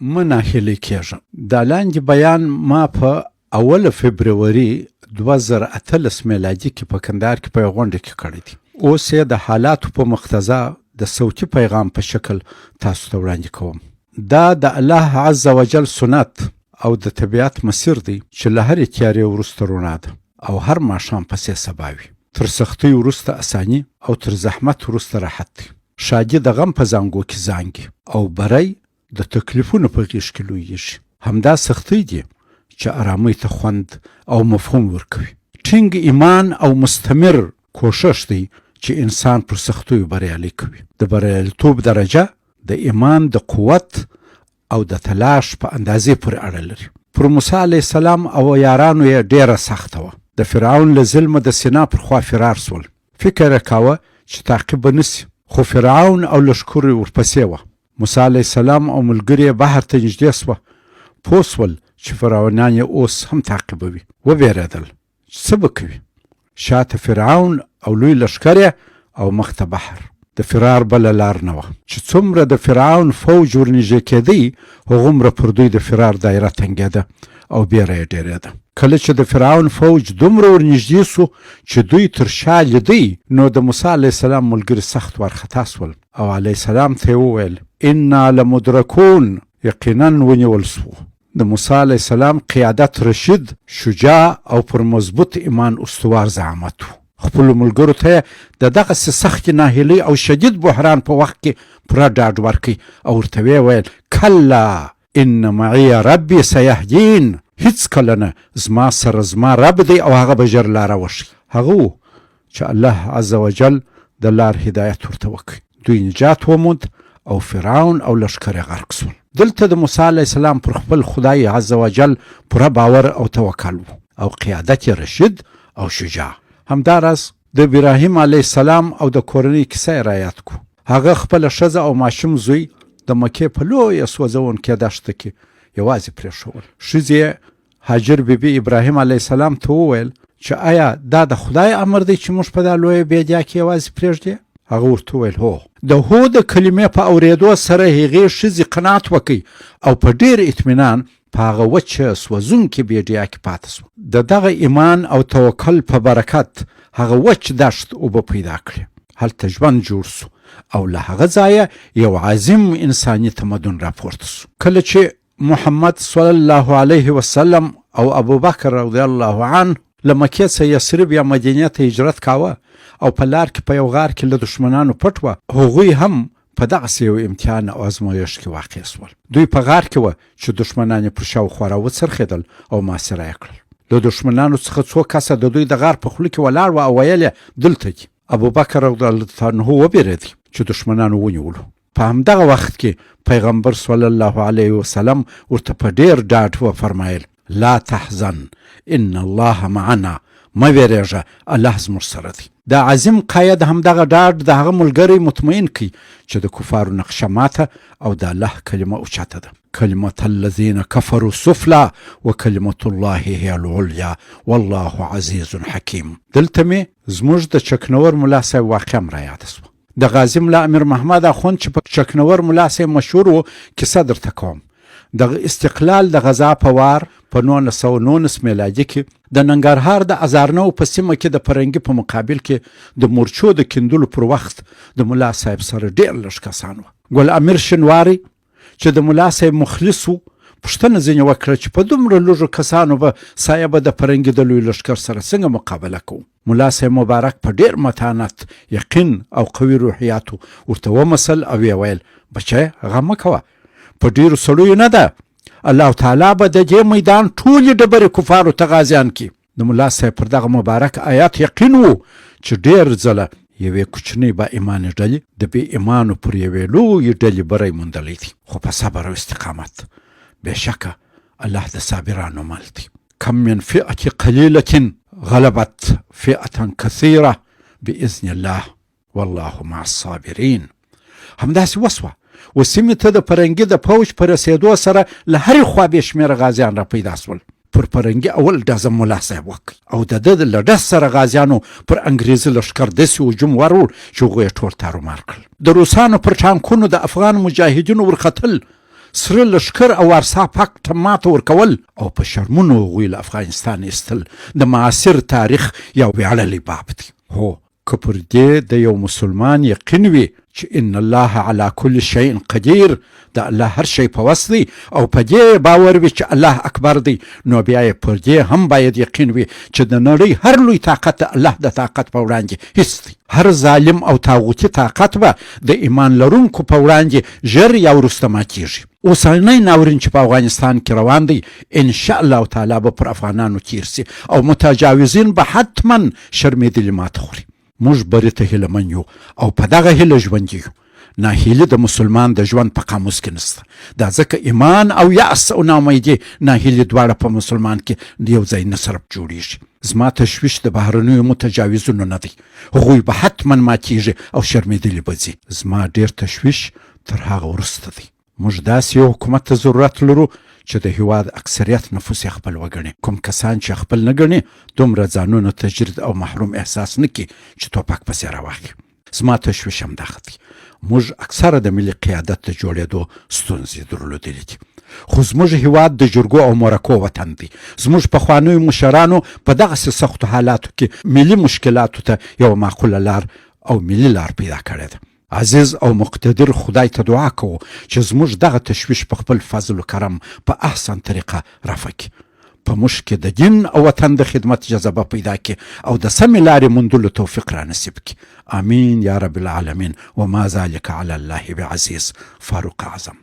مه ناهیلي کېږه. دا لاندې بیان ما په 1 فبروري 2018 میلادي کې په کندهار کې په یوه غونډه کې کړی دی. اوس یې د حالاتو په مقتضا د صوتي پیغام په شکل تاسو ته وړاندې کوم. دا د الله عز وجل سنت او د طبیعت مسیر دی چې له هرې تیارې وروسته رڼا ده او هر ماښام پسې سبا وي. تر سختۍ وروسته اساني او تر زحمت وروسته راحت دی. شادي د غم په زانګو کې زانګي او بری د تکلیفونو په غېږ کې لویږي. همدا سختۍ دي چې ارامۍ ته خوند او مفهوم ورکوي. ټینګ ایمان او مستمر کوشش دی چې انسان پر سختیو بریالی کوي. د بریالیتوب درجه د ایمان د قوت او د تلاش په اندازې پورې اړه لري. پر موسی علیه السلام او یارانو یې ډیره سخته وه. د فرعون له ظلمه د سینا پر خوا فرار سول. فکر یې کاوه چې تعقیب به نسي، خو فرعون او لښکر یې ورپسې وه. موسی علیه السلام او ملګري یې بحر ته نږدې سوه. پوه سول چې فرعونیان یې اوس هم تعقیبوي. وبېرېدل چې څه به کوي. شاته فرعون او لوی لښکر او مخته بحر. د فرار بله لار نه وه چې څومره د فرعون فوج ورنږدې کېدی هغومره پر دوی د فرار دایره تنګېده او بیره یې ډېرېده. کله چې د فرعون فوج دومره ورنږدې سو چې دوی تر شا لیدی نو د موسی علیه السلام ملګري سخت وارخطا سول او علیه السلام ته یې وویل انا لمدرکون، یقینا ونیول سو. د موسی علیه السلام قیادت رشید، شجاع او پر مضبوط ایمان استوار زعامت و. خپلو ملګرو ته د دغسې سختې ناهیلۍ او شدید بحران په وخت کې پوره ډاډ ورکړي او ورته ویې ویل کلا ان معي ربي سیهدین، هیڅ کله نه، زما سره زما رب دی او هغه به ژر لاره وښي. هغه و چې الله عز وجل د لار هدایت ورته وکړي. دوی نجات وموند او فرعون او لښکر یې غرق سول. دلته د موسی علیه السلام پر خپل خدای عز وجل پوره باور او توکل و او قیادت یې رشید او شجاع. همداراز د ابراهیم علیه السلام او د کورنۍ کیسه یې رایاد کو. هغه خپله ښځه او ماشوم زوی د مکې په لویه سوځونکې دښته کې یوازې پرېښول. ښځې یې هاجر بیبي ابراهیم علیه السلام ته وویل چې آیا دا د خدای امر دی چې موږ په دا لویه بیدیا کې یوازې پرېږدې؟ هغه ورته وویل هو. د هو د کلمې په اورېدو سره هغې ښځې قناعت وکړ او په ډېر اطمینان په هغه وچه سوځونکې بیډیا کې پاته سوه. د دغه ایمان او توکل په برکت هغه وچ دښت اوبه پیدا کړې. هلته ژوند جوړ سو او له هغه ځایه یو عظیم انساني تمدن راپورته سو. کله چې محمد صلی الله علیه وسلم او ابوبکر رضی الله عنه له مکې څخه یثرب یا مدینې ته هجرت کاوه او په لار کې په یو غار کې له دښمنانو پټ وه، هغوی هم په دغسې یو امتحان او ازمایښت کې واقع سول. دوی په غار کې وه چې دښمنان یې پر شاوخوا راوڅرخېدل او محاصره یې کړل. له دښمنانو څخه څو کسه د دوی د غار په خوله کې ولاړ وه او ویل یې دلته دي. ابوبکر رضی الله عنه وبېرېدی چې دښمنانو ونیولو. په همدغه وخت کې پیغمبر صلی الله علیه وسلم ورته په ډېر ډاډ وفرمایل لا تحزن ان الله معنا، مه ویرېږه، الله زموږ سره دی. دا عظیم قاید همدغه ډاډ د هغه ملګری مطمئن کړي چې د کفارو نقشه ماته او د الله کلمه اوچته ده. کلمة الذین کفروا سفلا وکلمة الله هی العلیا والله عزیز حکیم. دلته مې زموږ د چکنور ملا صاحب واقعه م رایاده سوه. د غازي ملا امیر محمد اخوند چې په چکنور ملا صاحب مشهور و کیسه درته کوم. د استقلال د غزا په وار په 1919 میلادي کې د ننګرهار د ازارنو په سیمه کې د فرنګي په مقابل کې د مورچو د کیندلو پر وخت د ملا صاحب سره ډېر لږ کسان وه. ګل امیر شنواري چې د ملا صاحب مخلص و پوښتنه ځینې وکړه چې په دومره لږو کسانو به صاحبه د فرنګي د لوی لښکر سره څنګه مقابله کوو؟ ملا صاحب مبارک په ډېر متانت، یقین او قوي روحیاتو ورته ومسل او یې ویل بچی غم مه کوه، په ډېرو سړیو نه ده، الله تعالی به د دې میدان ټولې ډبرې کفارو ته غازیان کړي. د ملا صاحب پر دغه مبارک آیات یقین و چې ډېر ځله یوې کوچنۍ با ایمانې ډلې د بې ایمانو پر یوې لویې ډلې بری موندلی دی. خو په صبر او استقامت بېشکه الله د صابرانو مل دی. کم من فئة قلیلة غلبت فئة کثیره بإذن الله والله مع الصابرین. همداسې وسوه و سیمې ته د فرنګي د فوج په رسېدو سره له هرې خوا بې شمېره غازیان را پیدا سول. پر فرنګي اول ډزه ملا صاحب وکړ او د ده له ډز سره غازیانو پر انګریزي لښکر داسې هجوم ورور چې هغوی یې ټول تارومار کړل. د روسانو پر ټانکونو د افغان مجاهدینو ورختل سره لښکر او وارسا پاک ته ماته ورکول او په شرمونو هغوی له افغانستان ایستل د معاصر تاریخ یو ویاړلی باب دی. هو که پر دې د یو مسلمان یقین وي چې ان الله علی کل شیء قدیر، د الله هر شی په وس دی، او په دې باور وي چې الله اکبر دی، نو بیا یې پر دې هم باید یقین وي چې د نړۍ هر لوی طاقت د الله د طاقت په وړاندې هیڅ دی. هر ظالم او طاغوتي طاقت به د ایمان لرونکو په وړاندې ژر یا وروسته ماتیږي. اوسنی ناورین چې په افغانستان کې روان دی انشاء الله تعالی به پر افغانانو تیر سي او متجاوزین به حتما شرمېدلي ماته خوري. موږ بري ته هیله من یو او په دغه هیله ژوندي یو. ناهیلي د مسلمان د ژوند په قاموس کې نسته. دا ځکه ایمان او یأس او ناامیدي ناهیلي دواړه په مسلمان کې د یو ځای نه سره جوړیږي. زما تشویش د بهرنیو متجاوزونو نه دی، هغوی به حتما ماتیږي او شرمېدلي به ځي. زما ډېر تشویش تر هغه وروسته دی. موږ داسې یو حکومت ته ضرورت لرو چې د هیواد اکثریت نفوس یې خپل وګڼي. کوم کسان چې خپل نه ګڼي دومره ځانونه تجرید او محروم احساس نه کړي چې ټوپک پسې راواخلي. زما تشویش هم دغه دی. موږ اکثره د ملي قیادت د جوړېدو ستونزې درلودلې دي، خو زموږ هیواد د جرګو او مرکو وطن دی. زموږ پخوانیو مشرانو په دغسې سختو حالاتو کې ملي مشکلاتو ته یوه معقوله لار او ملي لار پیدا کړې ده. عزیز او مقتدر خدای ته دعا کوو چې زموږ دغه تشویش په خپل فضل و کرم په احسن طریقه رفع کړي، په موږ کې د دین او وطن د خدمت جذبه پیدا کړي او د سمې لارې موندلو توفیق را نصیب کړي. آمین یا رب العالمین. وما ذلك علی الله بعزیز. فاروق اعظم.